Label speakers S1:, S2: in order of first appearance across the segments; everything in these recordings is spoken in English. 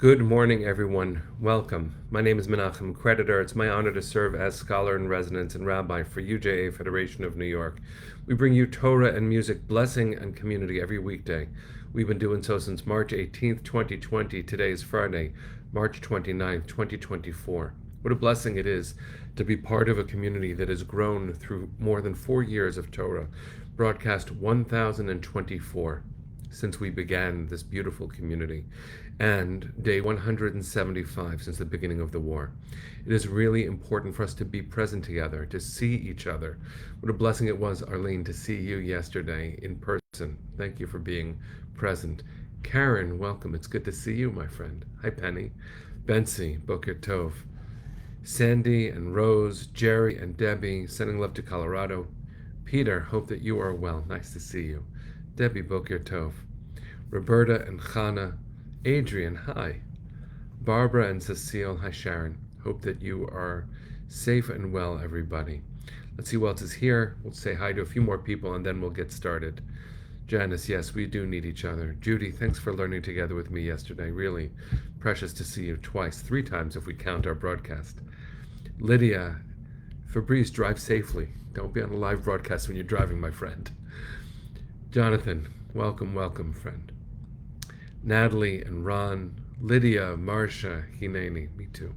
S1: Good morning, everyone. Welcome. My name is Menachem Creditor. It's my honor to serve as scholar in residence and rabbi for UJA Federation of New York. We bring you Torah and music, blessing, and community every weekday. We've been doing so since March 18th, 2020. Today is Friday, March 29th, 2024. What a blessing it is to be part of a community that has grown through more than 4 years of Torah, broadcast 1024 since we began this beautiful community, and day 175 since the beginning of the war. It is really important for us to be present together, to see each other. What a blessing it was, Arlene, to see you yesterday in person. Thank you for being present. Karen, welcome. It's good to see you, my friend. Hi, Penny. Bensi, Boker Tov. Sandy and Rose, Jerry and Debbie, sending love to Colorado. Peter, hope that you are well. Nice to see you. Debbie, Boker Tov. Roberta and Chana. Adrian, hi. Barbara and Cecile, hi Sharon. Hope that you are safe and well, everybody. Let's see who else is here. We'll say hi to a few more people and then we'll get started. Janice, yes, we do need each other. Judy, thanks for learning together with me yesterday. Really precious to see you twice, 3 times if we count our broadcast. Lydia, Fabrice, drive safely. Don't be on a live broadcast when you're driving, my friend. Jonathan, welcome, friend. Natalie and Ron, Lydia, Marcia, Hineni, me too.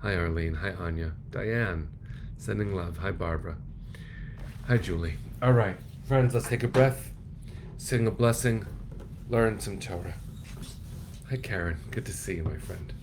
S1: Hi Arlene, hi Anya, Diane, sending love, hi Barbara, hi Julie. All right, friends, let's take a breath, sing a blessing, learn some Torah. Hi Karen, good to see you, my friend.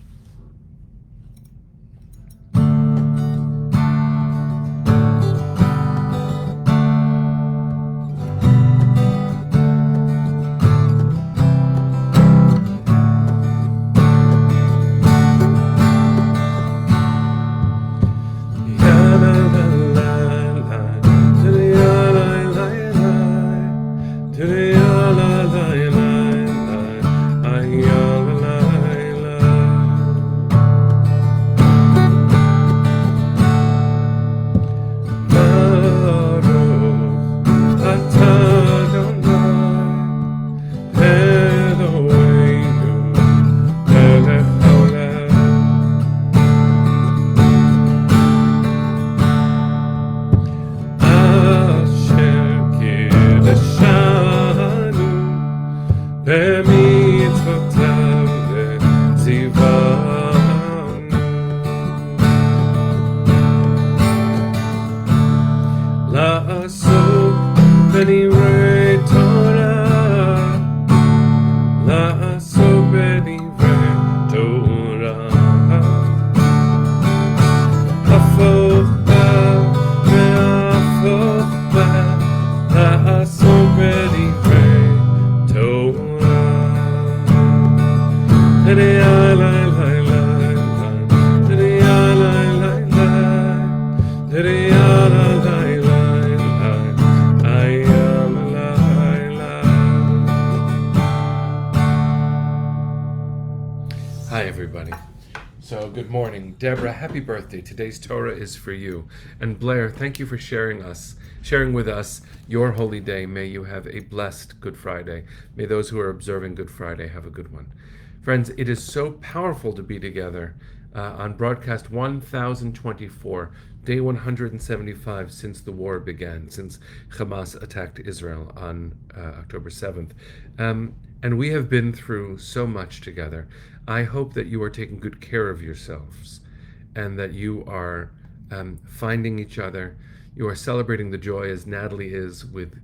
S1: Hi, everybody. So, good morning. Deborah, happy birthday. Today's Torah is for you. And Blair, thank you for sharing with us your holy day. May you have a blessed Good Friday. May those who are observing Good Friday have a good one. Friends, it is so powerful to be together on broadcast 1024, day 175 since the war began, since Hamas attacked Israel on October 7th. And we have been through so much together. I hope that you are taking good care of yourselves and that you are finding each other. You are celebrating the joy as Natalie is with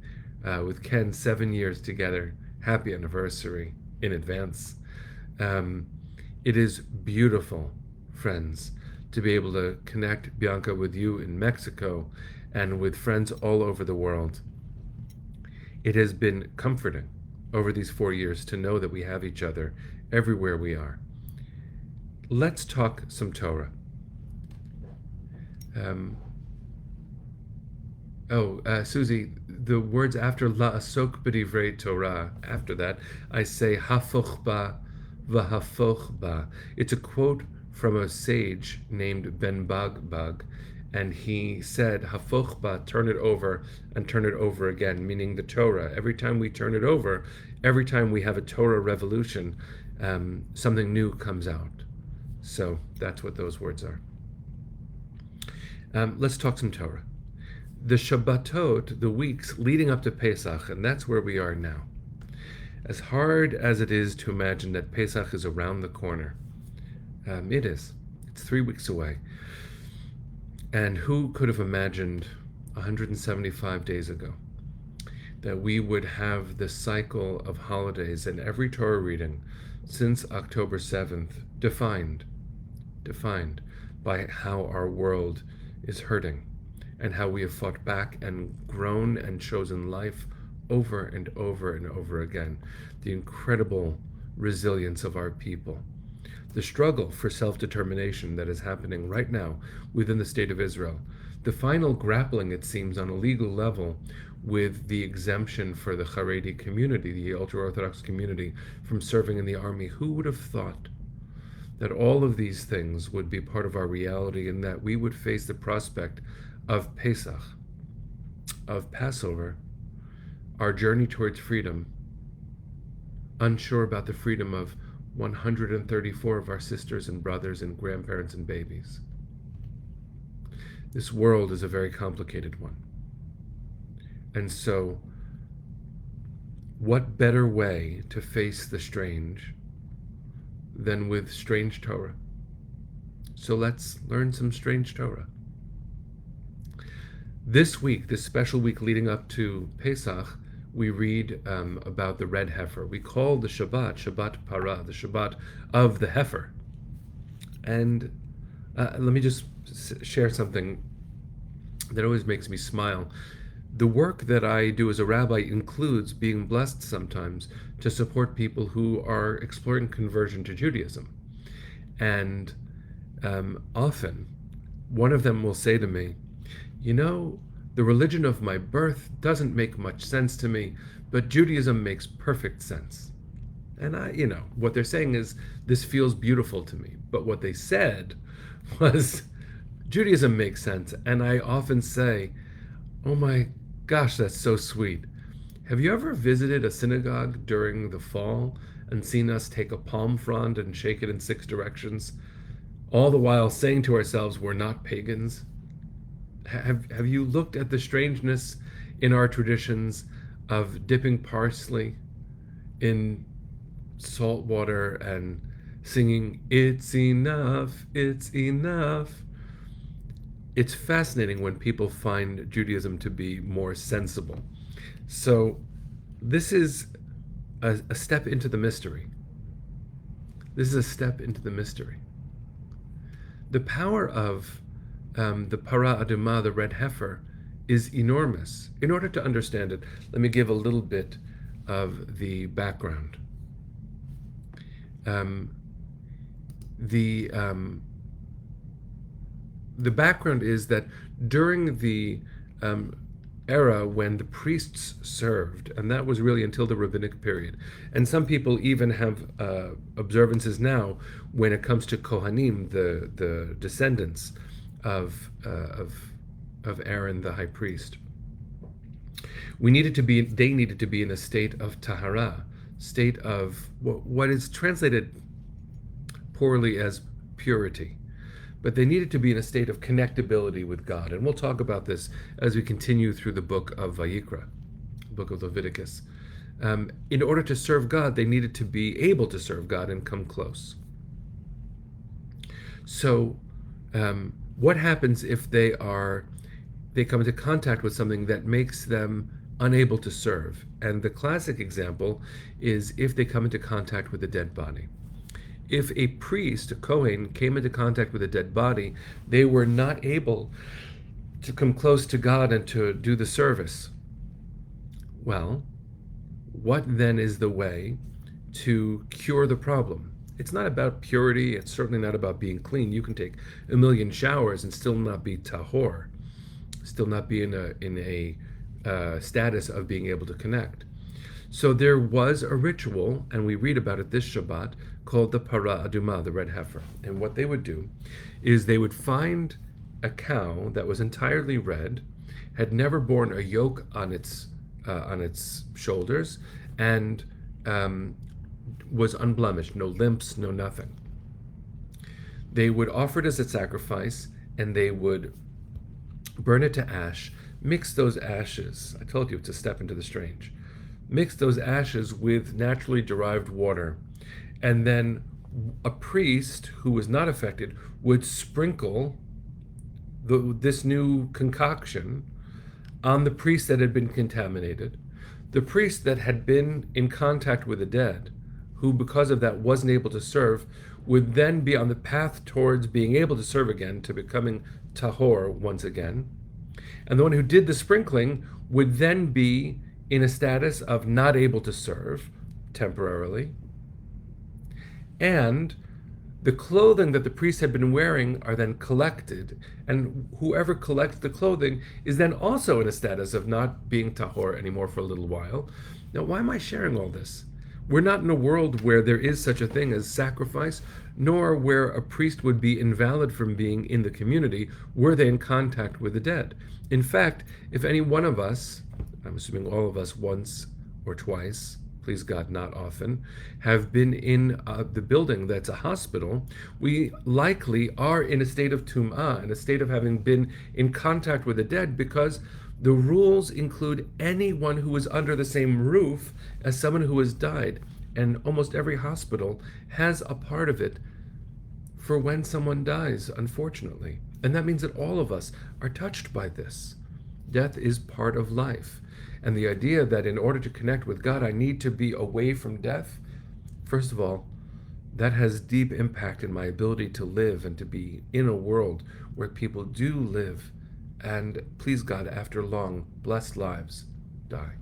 S1: Ken, 7 years together. Happy anniversary in advance. It is beautiful, friends, to be able to connect, Bianca, with you in Mexico and with friends all over the world. It has been comforting over these 4 years to know that we have each other everywhere we are. Let's talk some Torah. Susie, the words after la'asok b'divrei Torah, after that, I say hafoch ba v'hafoch ba. It's a quote from a sage named Ben Bagbag, and he said, hafoch ba, turn it over and turn it over again, meaning the Torah. Every time we turn it over, every time we have a Torah revolution, something new comes out. So that's what those words are. Let's talk some Torah. The Shabbatot, the weeks leading up to Pesach, and that's where we are now. As hard as it is to imagine that Pesach is around the corner, it is. It's 3 weeks away. And who could have imagined 175 days ago that we would have the cycle of holidays and every Torah reading since October 7th defined by how our world is hurting and how we have fought back and grown and chosen life over and over and over again. The incredible resilience of our people. The struggle for self-determination that is happening right now within the state of Israel. The final grappling, it seems, on a legal level with the exemption for the Haredi community, the ultra-Orthodox community, from serving in the army. Who would have thought that all of these things would be part of our reality and that we would face the prospect of Pesach, of Passover, our journey towards freedom, unsure about the freedom of 134 of our sisters and brothers and grandparents and babies. This world is a very complicated one. And so, what better way to face the strange than with strange Torah? So let's learn some strange Torah. This week, this special week leading up to Pesach, we read about the red heifer. We call the Shabbat, Shabbat Parah, the Shabbat of the heifer. And let me just share something that always makes me smile. The work that I do as a rabbi includes being blessed sometimes to support people who are exploring conversion to Judaism. And often, one of them will say to me, you know, the religion of my birth doesn't make much sense to me, but Judaism makes perfect sense. And what they're saying is, this feels beautiful to me. But what they said was, Judaism makes sense. And I often say, oh my gosh, that's so sweet. Have you ever visited a synagogue during the fall and seen us take a palm frond and shake it in 6 directions, all the while saying to ourselves, we're not pagans? Have you looked at the strangeness in our traditions of dipping parsley in salt water and singing, it's enough, it's enough? It's fascinating when people find Judaism to be more sensible. So this is a step into the mystery. This is a step into the mystery. The power of the Parah Adumah, the red heifer, is enormous. In order to understand it, let me give a little bit of the background. The background is that during the era when the priests served, and that was really until the rabbinic period, and some people even have observances now when it comes to Kohanim, the descendants of Aaron the high priest. They needed to be in a state of tahara, state of what is translated poorly as purity. But they needed to be in a state of connectability with God. And we'll talk about this as we continue through the book of Vayikra, book of Leviticus. In order to serve God, they needed to be able to serve God and come close. So what happens if they come into contact with something that makes them unable to serve? And the classic example is if they come into contact with a dead body. If a priest, a Kohen, came into contact with a dead body, they were not able to come close to God and to do the service. Well, what then is the way to cure the problem? It's not about purity. It's certainly not about being clean. You can take a million showers and still not be tahor, still not be in a status of being able to connect. So there was a ritual, and we read about it this Shabbat, called the Parah Adumah, the red heifer. And what they would do is they would find a cow that was entirely red, had never borne a yoke on its shoulders, and was unblemished, no limps, no nothing. They would offer it as a sacrifice, and they would burn it to ash, mix those ashes. I told you it's a step into the strange. Mix those ashes with naturally derived water, and then a priest who was not affected would sprinkle this new concoction on the priest that had been contaminated. The priest that had been in contact with the dead, who because of that wasn't able to serve, would then be on the path towards being able to serve again, to becoming tahor once again. And the one who did the sprinkling would then be in a status of not able to serve temporarily. And the clothing that the priest had been wearing are then collected, and whoever collects the clothing is then also in a status of not being tahor anymore for a little while. Now, why am I sharing all this? We're not in a world where there is such a thing as sacrifice, nor where a priest would be invalid from being in the community were they in contact with the dead. In fact, if any one of us, I'm assuming all of us once or twice, please God, not often, have been in the building that's a hospital, we likely are in a state of tum'ah, in a state of having been in contact with the dead, because the rules include anyone who is under the same roof as someone who has died. And almost every hospital has a part of it for when someone dies, unfortunately. And that means that all of us are touched by this. Death is part of life. And the idea that in order to connect with God, I need to be away from death, first of all, that has deep impact in my ability to live and to be in a world where people do live and, please God, after long, blessed lives, die.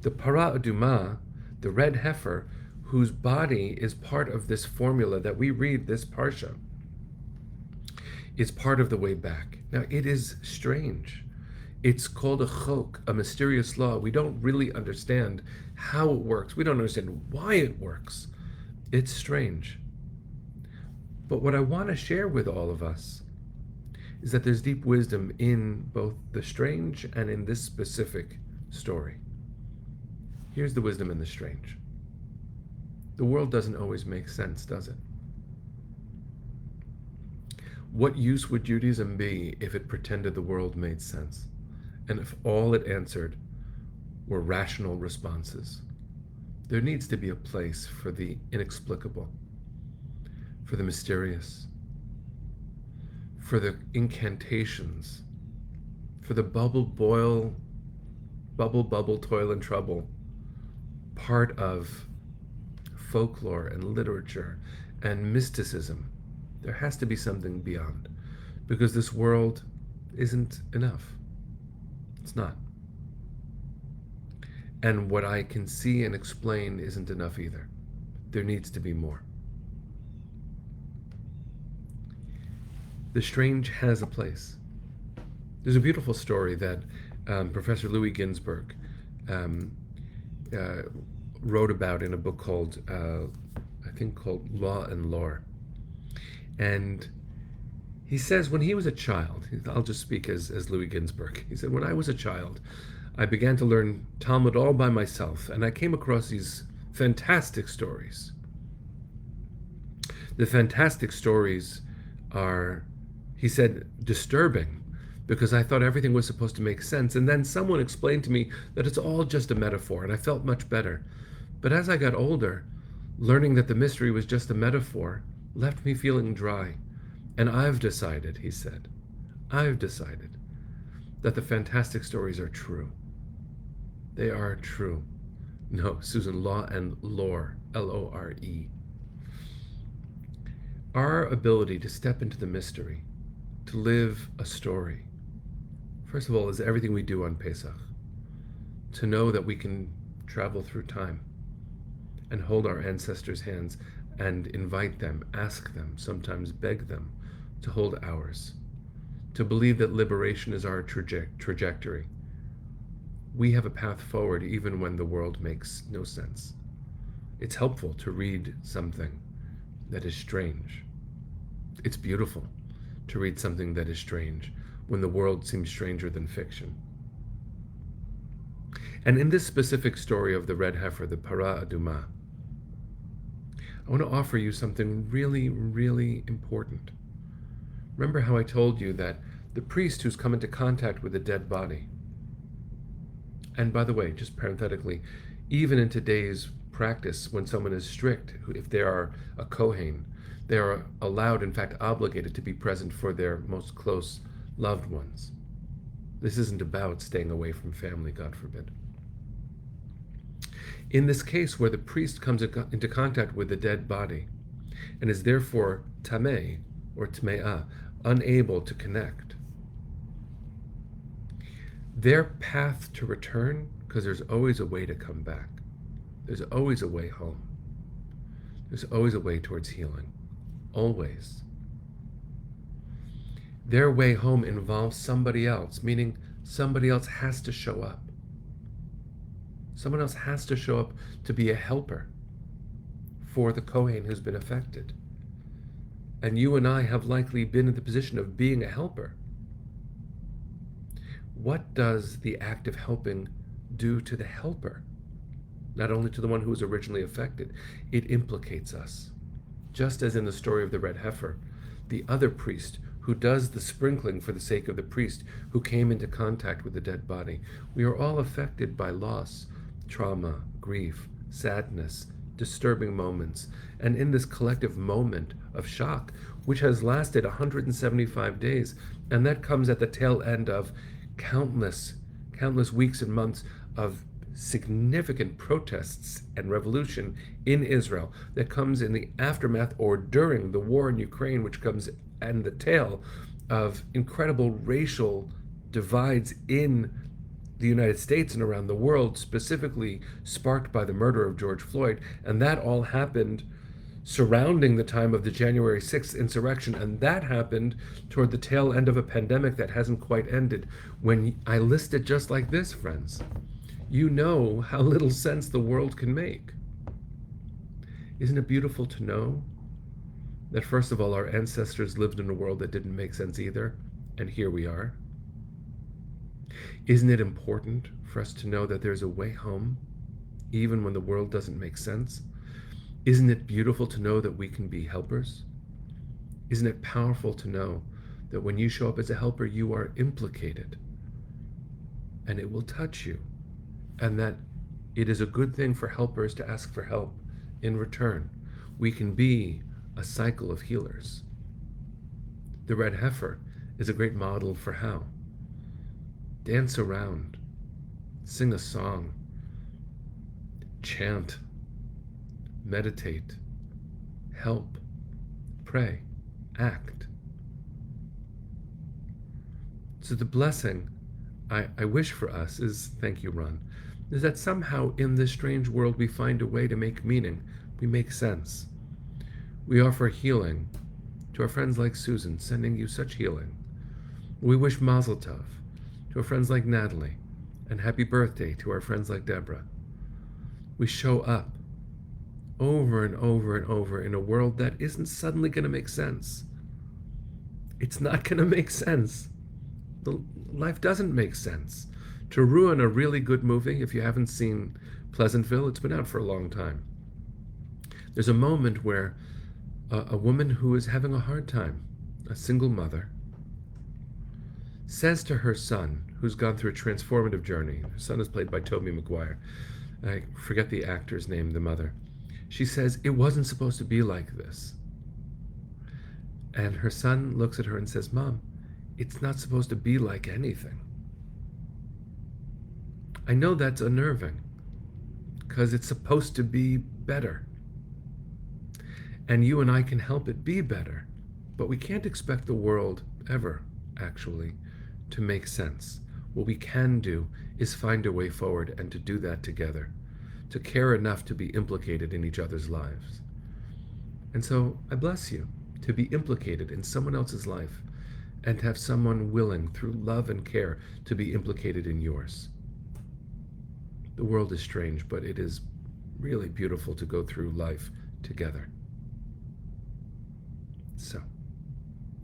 S1: The Parah Adumah, the red heifer, whose body is part of this formula that we read this parsha, is part of the way back. Now, it is strange. It's called a chok, a mysterious law. We don't really understand how it works. We don't understand why it works. It's strange. But what I want to share with all of us is that there's deep wisdom in both the strange and in this specific story. Here's the wisdom in the strange. The world doesn't always make sense, does it? What use would Judaism be if it pretended the world made sense? And if all it answered were rational responses? There needs to be a place for the inexplicable, for the mysterious, for the incantations, for the bubble, toil and trouble, part of folklore and literature and mysticism. There has to be something beyond, because this world isn't enough. It's not. And what I can see and explain isn't enough either. There needs to be more. The strange has a place. There's a beautiful story that Professor Louis Ginsberg wrote about in a book called, I think called Law and Lore. And he says when he was a child, I'll just speak as Louis Ginsberg. He said, when I was a child, I began to learn Talmud all by myself, and I came across these fantastic stories. The fantastic stories are, he said, disturbing, because I thought everything was supposed to make sense. And then someone explained to me that it's all just a metaphor, and I felt much better. But as I got older, learning that the mystery was just a metaphor left me feeling dry. And I've decided, he said, I've decided that the fantastic stories are true. They are true. No, Susan, Law and Lore, L-O-R-E. Our ability to step into the mystery, to live a story, first of all, is everything we do on Pesach. To know that we can travel through time and hold our ancestors' hands and invite them, ask them, sometimes beg them to hold ours. To believe that liberation is our trajectory. We have a path forward even when the world makes no sense. It's helpful to read something that is strange. It's beautiful to read something that is strange when the world seems stranger than fiction. And in this specific story of the red heifer, the Parah Adumah, I want to offer you something really, really important. Remember how I told you that the priest who's come into contact with a dead body, and by the way, just parenthetically, even in today's practice, when someone is strict, if they are a Kohen, they are allowed, in fact, obligated to be present for their most close loved ones. This isn't about staying away from family, God forbid. In this case, where the priest comes into contact with the dead body and is therefore tameh or tme'ah, unable to connect, their path to return, because there's always a way to come back, there's always a way home, there's always a way towards healing, always. Their way home involves somebody else, meaning somebody else has to show up. Someone else has to show up to be a helper for the Kohen who's been affected. And you and I have likely been in the position of being a helper. What does the act of helping do to the helper? Not only to the one who was originally affected, it implicates us. Just as in the story of the red heifer, the other priest who does the sprinkling for the sake of the priest who came into contact with the dead body. We are all affected by loss, trauma, grief, sadness, disturbing moments, and in this collective moment of shock, which has lasted 175 days, and that comes at the tail end of countless weeks and months of significant protests and revolution in Israel, that comes in the aftermath or during the war in Ukraine, which comes and the tail of incredible racial divides in the United States and around the world, specifically sparked by the murder of George Floyd. And that all happened surrounding the time of the January 6th insurrection. And that happened toward the tail end of a pandemic that hasn't quite ended. When I list it just like this, friends, you know how little sense the world can make. Isn't it beautiful to know that, first of all, our ancestors lived in a world that didn't make sense either, and here we are? Isn't it important for us to know that there's a way home, even when the world doesn't make sense? Isn't it beautiful to know that we can be helpers? Isn't it powerful to know that when you show up as a helper, you are implicated, and it will touch you, and that it is a good thing for helpers to ask for help in return? We can be a cycle of healers. The red heifer is a great model for how. Dance around, sing a song, chant, meditate, help, pray, act. So the blessing I wish for us is, thank you, Ron, is that somehow in this strange world we find a way to make meaning, we make sense. We offer healing to our friends like Susan, sending you such healing. We wish Mazel Tov to our friends like Natalie, and happy birthday to our friends like Deborah. We show up over and over and over in a world that isn't suddenly going to make sense. It's not going to make sense. Life doesn't make sense. To ruin a really good movie, if you haven't seen Pleasantville, it's been out for a long time. There's a moment where a woman who is having a hard time, a single mother, says to her son, who's gone through a transformative journey. Her son is played by Tobey Maguire. I forget the actor's name, the mother. She says, "It wasn't supposed to be like this." And her son looks at her and says, "Mom, it's not supposed to be like anything." I know that's unnerving, because it's supposed to be better. And you and I can help it be better, but we can't expect the world ever, actually, to make sense. What we can do is find a way forward, and to do that together, to care enough to be implicated in each other's lives. And so I bless you to be implicated in someone else's life, and to have someone willing, through love and care, to be implicated in yours. The world is strange, but it is really beautiful to go through life together. So,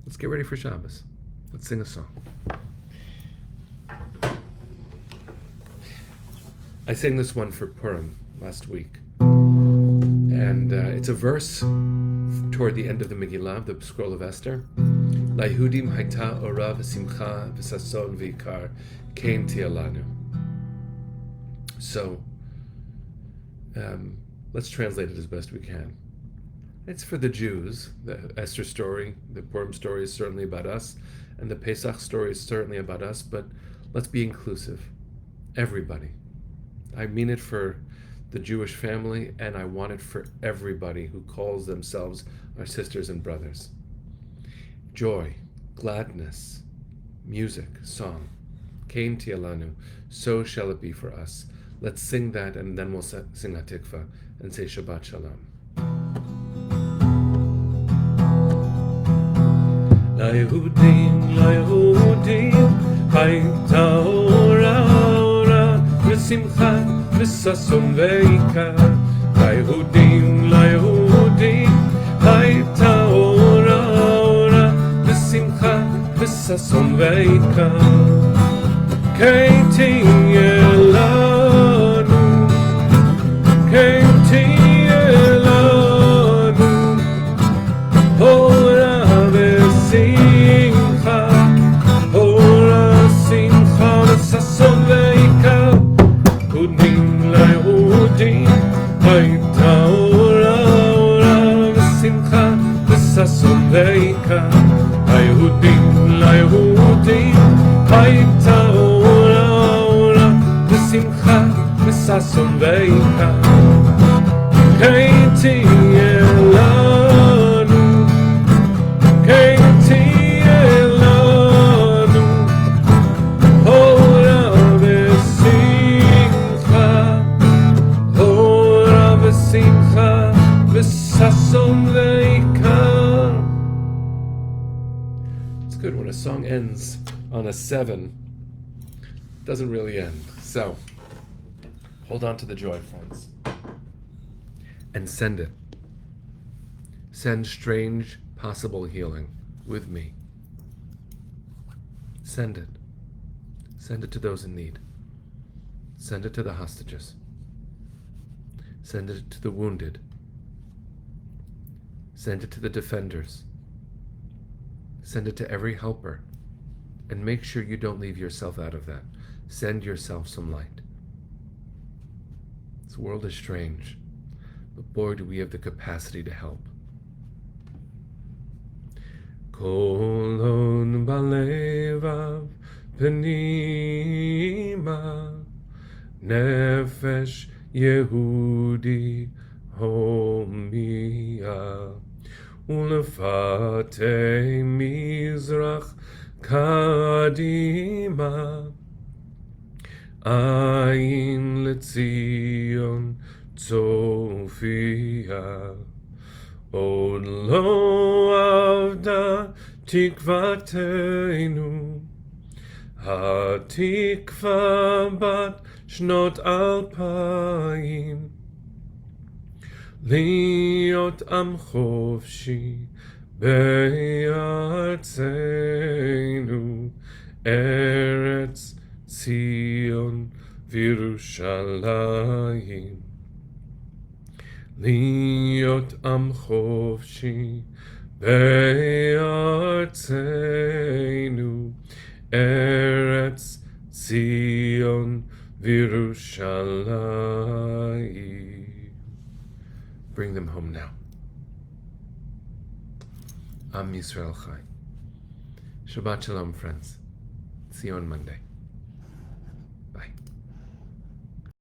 S1: let's get ready for Shabbos. Let's sing a song. I sang this one for Purim last week. And And it's a verse toward the end of the Megillah, the scroll of Esther. Layehudim hayta ora v'simcha v'sason v'ikar kein tialanu. So, let's translate it as best we can. It's for the Jews. The Esther story, the Purim story is certainly about us, and the Pesach story is certainly about us, but let's be inclusive. Everybody. I mean it for the Jewish family, and I want it for everybody who calls themselves our sisters and brothers. Joy, gladness, music, song. Kein tialanu, so shall it be for us. Let's sing that, and then we'll sing Hatikva and say Shabbat Shalom. Layehudim, hayta ora v'simcha v'sason v'ikar. Layehudim, hayta ora v'simcha v'sason v'ikar. Kein tialanu, kein tialanu, ora v'simcha v'sason v'ikar. Hudim layehudim, hayta ora v'simcha v'sason v'ikar. Layehudim, hayta ora v'simcha v'sason v'ikar. Kein tialanu, kein tialanu, ora v'simcha v'sason v'ikar. It's good when a song ends on a 7. It doesn't really end. So, hold on to the joy, friends. And send it. Send strange possible healing with me. Send it. Send it to those in need. Send it to the hostages. Send it to the wounded. Send it to the defenders. Send it to every helper. And make sure you don't leave yourself out of that. Send yourself some light. This world is strange, but boy, do we have the capacity to help. Kolon balevav penima nefesh Yehudi homia ulefate mizrach kadima ayin letzion tzofia od lo avda tikvatenu hatikva bat shnot alpayim להיות עם חופשי בארצנו, ארץ ציון וירושלים. להיות עם חופשי בארצנו, ארץ ציון וירושלים. Bring them home now. Am Yisrael Chai. Shabbat Shalom, friends. See you on Monday.